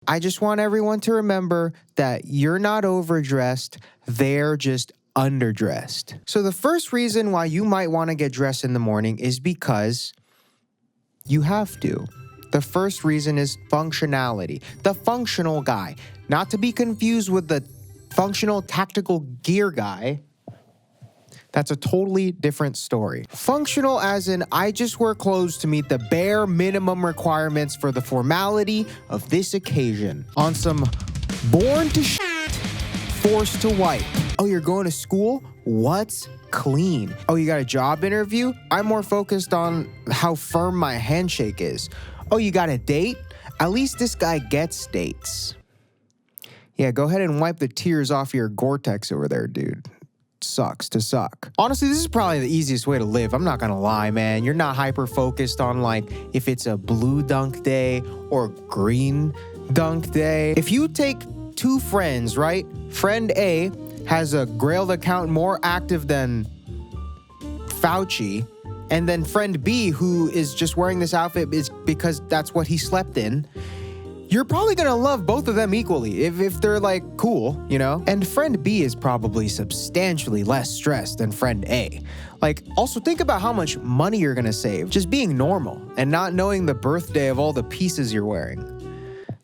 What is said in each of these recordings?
I just want everyone to remember that you're not overdressed, they're just underdressed. So the first reason why you might want to get dressed in the morning is because you have to. The first reason is functionality. The functional guy. Not to be confused with the functional tactical gear guy. That's a totally different story. Functional as in, I just wear clothes to meet the bare minimum requirements for the formality of this occasion. On some born to shit, forced to wipe. Oh, you're going to school? What's clean? Oh, you got a job interview? I'm more focused on how firm my handshake is. Oh, you got a date? At least this guy gets dates. Yeah, go ahead and wipe the tears off your Gore-Tex over there, dude. Sucks to suck. Honestly, this is probably the easiest way to live. I'm not gonna lie, man. You're not hyper focused on like if it's a blue dunk day or green dunk day. If you take two friends, right? Friend A has a Grailed account more active than Fauci, and then friend B, who is just wearing this outfit is because that's what he slept in. You're probably gonna love both of them equally if they're like cool, you know? And friend B is probably substantially less stressed than friend A. Like, also think about how much money you're gonna save just being normal and not knowing the birthday of all the pieces you're wearing.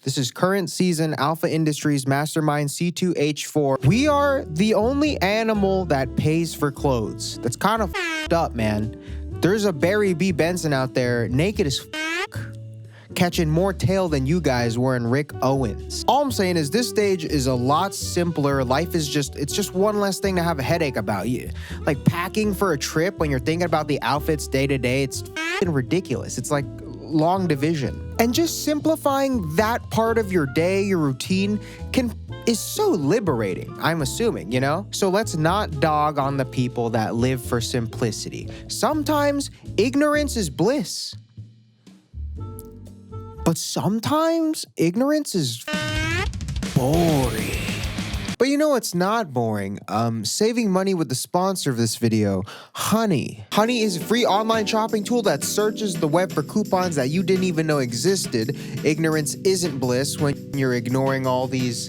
This is current season Alpha Industries Mastermind C2H4. We are the only animal that pays for clothes. That's kind of f***ed up, man. There's a Barry B. Benson out there naked as f***, catching more tail than you guys wearing Rick Owens. All I'm saying is this stage is a lot simpler. Life is it's just one less thing to have a headache about. You like packing for a trip when you're thinking about the outfits day to day. It's f***ing ridiculous. It's like long division. And just simplifying that part of your day, your routine, is so liberating, I'm assuming, you know? So let's not dog on the people that live for simplicity. Sometimes ignorance is bliss. But sometimes ignorance is boring. But you know what's not boring? Saving money with the sponsor of this video, Honey. Honey is a free online shopping tool that searches the web for coupons that you didn't even know existed. Ignorance isn't bliss when you're ignoring all these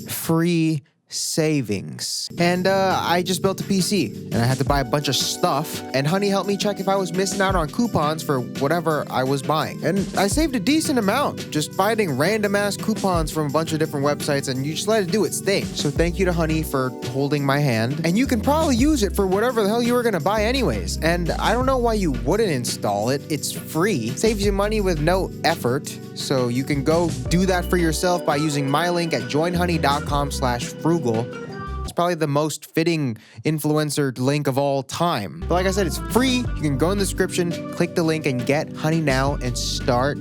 free savings. And I just built a PC and I had to buy a bunch of stuff, and Honey helped me check if I was missing out on coupons for whatever I was buying. And I saved a decent amount just finding random ass coupons from a bunch of different websites, and you just let it do its thing. So thank you to Honey for holding my hand, and you can probably use it for whatever the hell you were gonna buy anyways. And I don't know why you wouldn't install it. It's free, saves you money with no effort. So you can go do that for yourself by using my link at joinhoney.com/frugal. It's probably the most fitting influencer link of all time. But like I said, it's free. You can go in the description, click the link, and get Honey now and start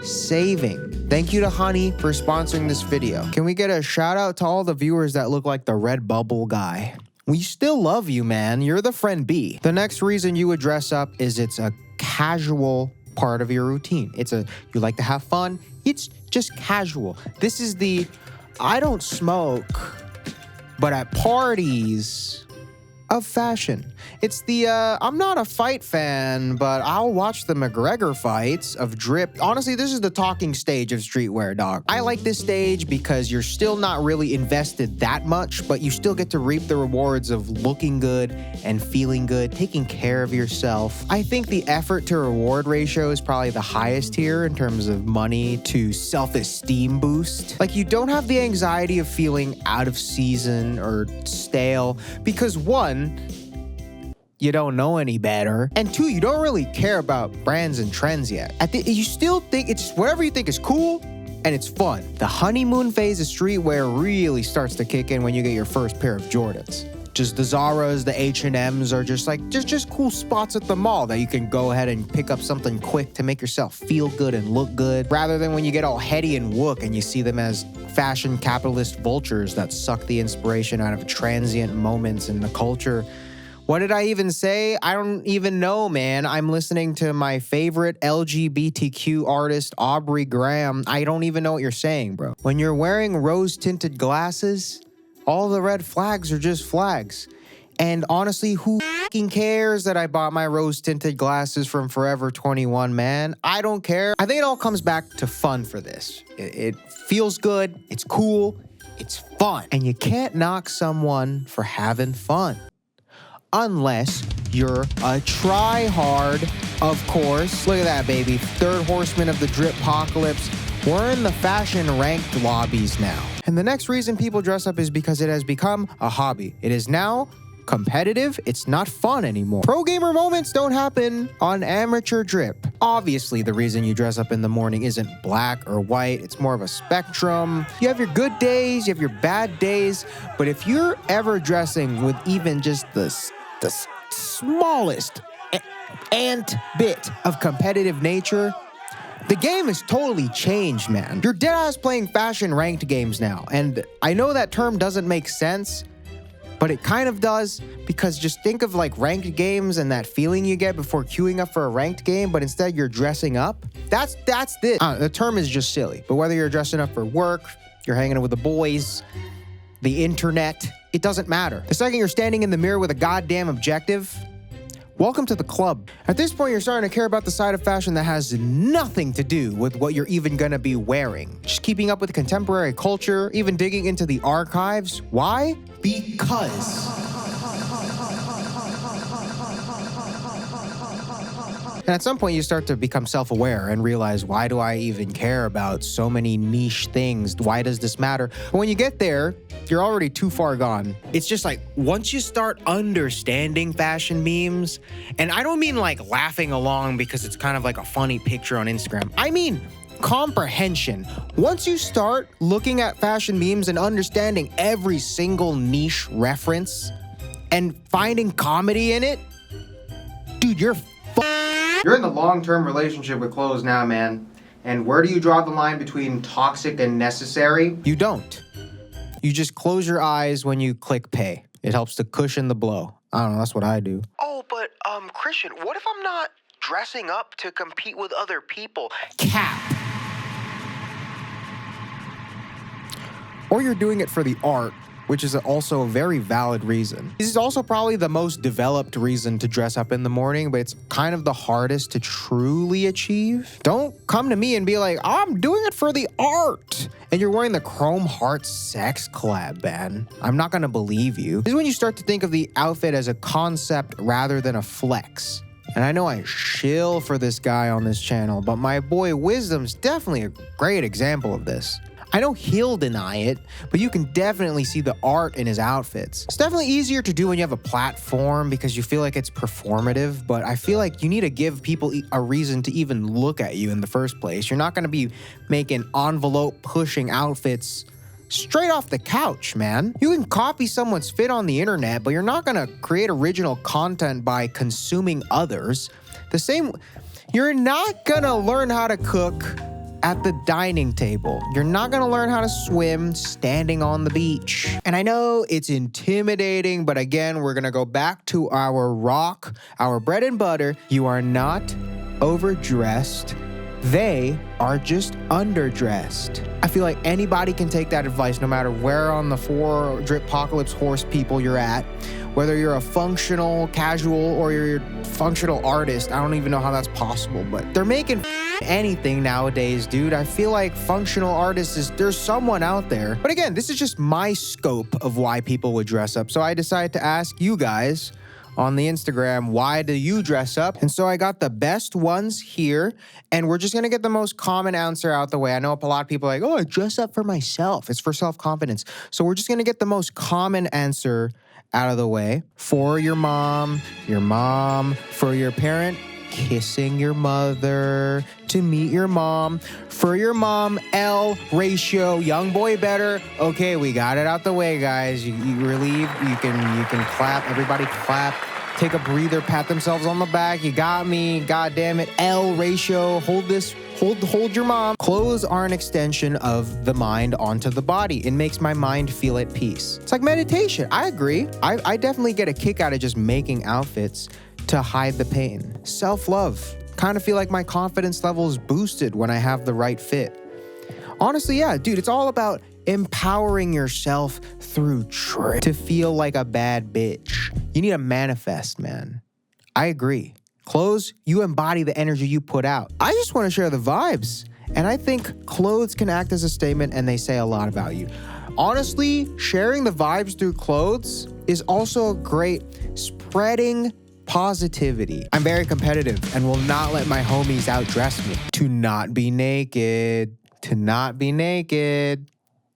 saving. Thank you to Honey for sponsoring this video. Can we get a shout out to all the viewers that look like the red bubble guy? We still love you, man. You're the friend B. The next reason you would dress up is it's a casual part of your routine. You like to have fun. It's just casual. This is the I don't smoke, but at parties of fashion. It's the I'm not a fight fan, but I'll watch the McGregor fights of drip. Honestly, this is the talking stage of streetwear, dog. I like this stage because you're still not really invested that much, but you still get to reap the rewards of looking good and feeling good, taking care of yourself. I think the effort to reward ratio is probably the highest here in terms of money to self-esteem boost. Like, you don't have the anxiety of feeling out of season or stale because one, you don't know any better, and two, you don't really care about brands and trends yet. You still think it's whatever you think is cool and it's fun. The honeymoon phase of streetwear really starts to kick in when you get your first pair of Jordans. Just the Zaras, the H&Ms are just cool spots at the mall that you can go ahead and pick up something quick to make yourself feel good and look good, rather than when you get all heady and wook and you see them as fashion capitalist vultures that suck the inspiration out of transient moments in the culture. What did I even say? I don't even know, man. I'm listening to my favorite LGBTQ artist, Aubrey Graham. I don't even know what you're saying, bro. When you're wearing rose-tinted glasses, all the red flags are just flags. And honestly, who fucking cares that I bought my rose-tinted glasses from Forever 21, man? I don't care. I think it all comes back to fun for this. It feels good, it's cool, it's fun. And you can't knock someone for having fun. Unless you're a try-hard, of course. Look at that, baby. Third horseman of the drip-pocalypse. We're in the fashion ranked lobbies now. And the next reason people dress up is because it has become a hobby. It is now competitive. It's not fun anymore. Pro gamer moments don't happen on amateur drip. Obviously, the reason you dress up in the morning isn't black or white. It's more of a spectrum. You have your good days, you have your bad days. But if you're ever dressing with even just the smallest ant bit of competitive nature, the game has totally changed, man. You're deadass playing fashion ranked games now. And I know that term doesn't make sense, but it kind of does, because just think of like ranked games and that feeling you get before queuing up for a ranked game, but instead you're dressing up. That's this. The term is just silly. But whether you're dressing up for work, you're hanging out with the boys, the internet, it doesn't matter. The second you're standing in the mirror with a goddamn objective, welcome to the club. At this point, you're starting to care about the side of fashion that has nothing to do with what you're even gonna be wearing. Just keeping up with contemporary culture, even digging into the archives. Why? Because. And at some point, you start to become self-aware and realize, why do I even care about so many niche things? Why does this matter? But when you get there, you're already too far gone. It's just like, once you start understanding fashion memes, and I don't mean like laughing along because it's kind of like a funny picture on Instagram. I mean comprehension. Once you start looking at fashion memes and understanding every single niche reference and finding comedy in it, dude, you're in the long-term relationship with clothes now, man. And where do you draw the line between toxic and necessary? You don't. You just close your eyes when you click pay. It helps to cushion the blow. I don't know, that's what I do. Oh, but Christian, what if I'm not dressing up to compete with other people? Cap. Or you're doing it for the art, which is also a very valid reason. This is also probably the most developed reason to dress up in the morning, but it's kind of the hardest to truly achieve. Don't come to me and be like, I'm doing it for the art, and you're wearing the Chrome Heart Sex collab, man. I'm not gonna believe you. This is when you start to think of the outfit as a concept rather than a flex. And I know I shill for this guy on this channel, but my boy Wisdom's definitely a great example of this. I know he'll deny it, but you can definitely see the art in his outfits. It's definitely easier to do when you have a platform because you feel like it's performative, but I feel like you need to give people a reason to even look at you in the first place. You're not gonna be making envelope-pushing outfits straight off the couch, man. You can copy someone's fit on the internet, but you're not gonna create original content by consuming others. You're not gonna learn how to cook at the dining table. You're not gonna learn how to swim standing on the beach. And I know it's intimidating, but again, we're gonna go back to our rock, our bread and butter. You are not overdressed. They are just underdressed. I feel like anybody can take that advice no matter where on the four drip-pocalypse horse people you're at. Whether you're a functional casual or you're a functional artist, I don't even know how that's possible, but they're making anything nowadays, dude. I feel like functional artists there's someone out there. But again, this is just my scope of why people would dress up. So I decided to ask you guys on the Instagram, why do you dress up? And so I got the best ones here, and we're just gonna get the most common answer out the way. I know a lot of people are like, oh, I dress up for myself. It's for self-confidence. So we're just gonna get the most common answer out of the way. For your mom, for your parent, kissing your mother, to meet your mom, for your mom, L ratio, young boy better. Okay, we got it out the way, guys. You relieved, you can clap, everybody clap. Take a breather, pat themselves on the back. You got me, god damn it. L ratio, hold this. Hold your mom. Clothes are an extension of the mind onto the body. It makes my mind feel at peace. It's like meditation. I agree. I definitely get a kick out of just making outfits to hide the pain. Self-love. Kind of feel like my confidence level is boosted when I have the right fit. Honestly, yeah, dude, it's all about empowering yourself through trick to feel like a bad bitch. You need to manifest, man. I agree. Clothes, you embody the energy you put out. I just want to share the vibes. And I think clothes can act as a statement and they say a lot about you. Honestly, sharing the vibes through clothes is also great spreading positivity. I'm very competitive and will not let my homies outdress me. To not be naked, to not be naked,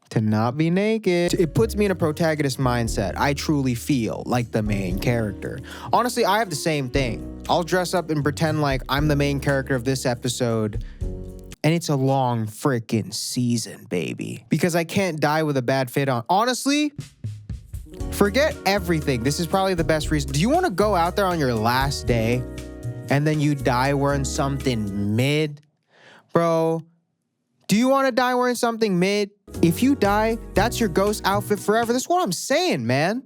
to not be naked. It puts me in a protagonist mindset. I truly feel like the main character. Honestly, I have the same thing. I'll dress up and pretend like I'm the main character of this episode, and it's a long freaking season, baby. Because I can't die with a bad fit on. Honestly, forget everything. This is probably the best reason. Do you want to go out there on your last day and then you die wearing something mid? Bro, do you want to die wearing something mid? If you die, that's your ghost outfit forever. That's what I'm saying, man.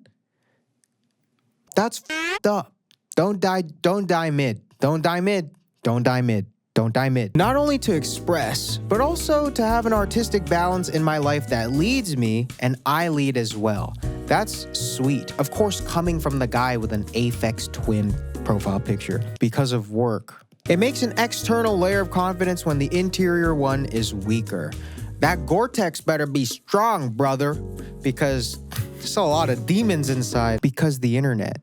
That's fucked up. Don't die mid. Don't die mid. Don't die mid. Don't die mid. Not only to express, but also to have an artistic balance in my life that leads me and I lead as well. That's sweet. Of course, coming from the guy with an Aphex Twin profile picture because of work. It makes an external layer of confidence when the interior one is weaker. That Gore-Tex better be strong, brother, because there's a lot of demons inside. Because the internet.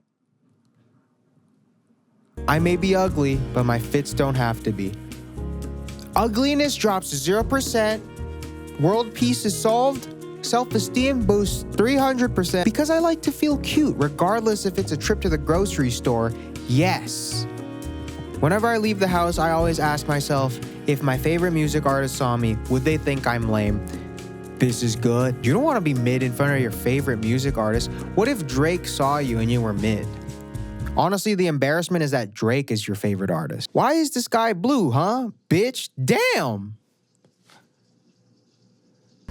I may be ugly, but my fits don't have to be. Ugliness drops 0%. World peace is solved. Self-esteem boosts 300%. Because I like to feel cute, regardless if it's a trip to the grocery store. Yes. Whenever I leave the house, I always ask myself, if my favorite music artist saw me, would they think I'm lame? This is good. You don't want to be mid in front of your favorite music artist. What if Drake saw you and you were mid? Honestly, the embarrassment is that Drake is your favorite artist. Why is the sky blue, huh? Bitch, damn.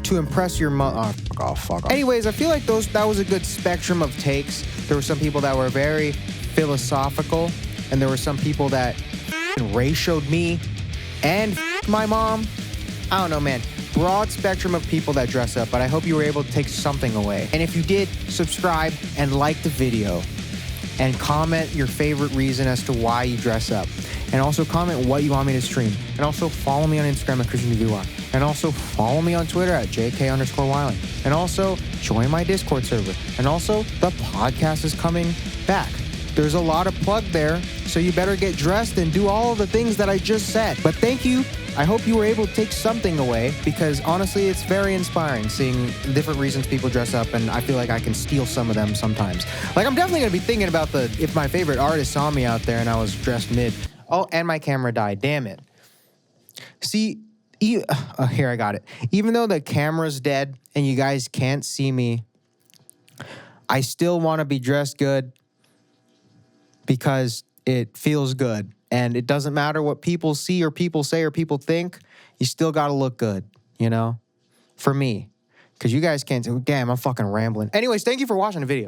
To impress your fuck off. Anyways, I feel like that was a good spectrum of takes. There were some people that were very philosophical, and there were some people that ratioed me and my mom. I don't know, man. Broad spectrum of people that dress up, but I hope you were able to take something away. And if you did, subscribe and like the video. And comment your favorite reason as to why you dress up. And also comment what you want me to stream. And also follow me on Instagram at ChristianDeVuar. And also follow me on Twitter at JK_Wiling. And also join my Discord server. And also the podcast is coming back. There's a lot of plug there, so you better get dressed and do all of the things that I just said. But thank you. I hope you were able to take something away, because honestly, it's very inspiring seeing different reasons people dress up, and I feel like I can steal some of them sometimes. Like, I'm definitely going to be thinking about if my favorite artist saw me out there and I was dressed mid. Oh, and my camera died. Damn it. See, here I got it. Even though the camera's dead and you guys can't see me, I still want to be dressed good because it feels good. And it doesn't matter what people see or people say or people think, you still got to look good, you know? For me. Because you guys can't. Damn, I'm fucking rambling. Anyways, thank you for watching the video.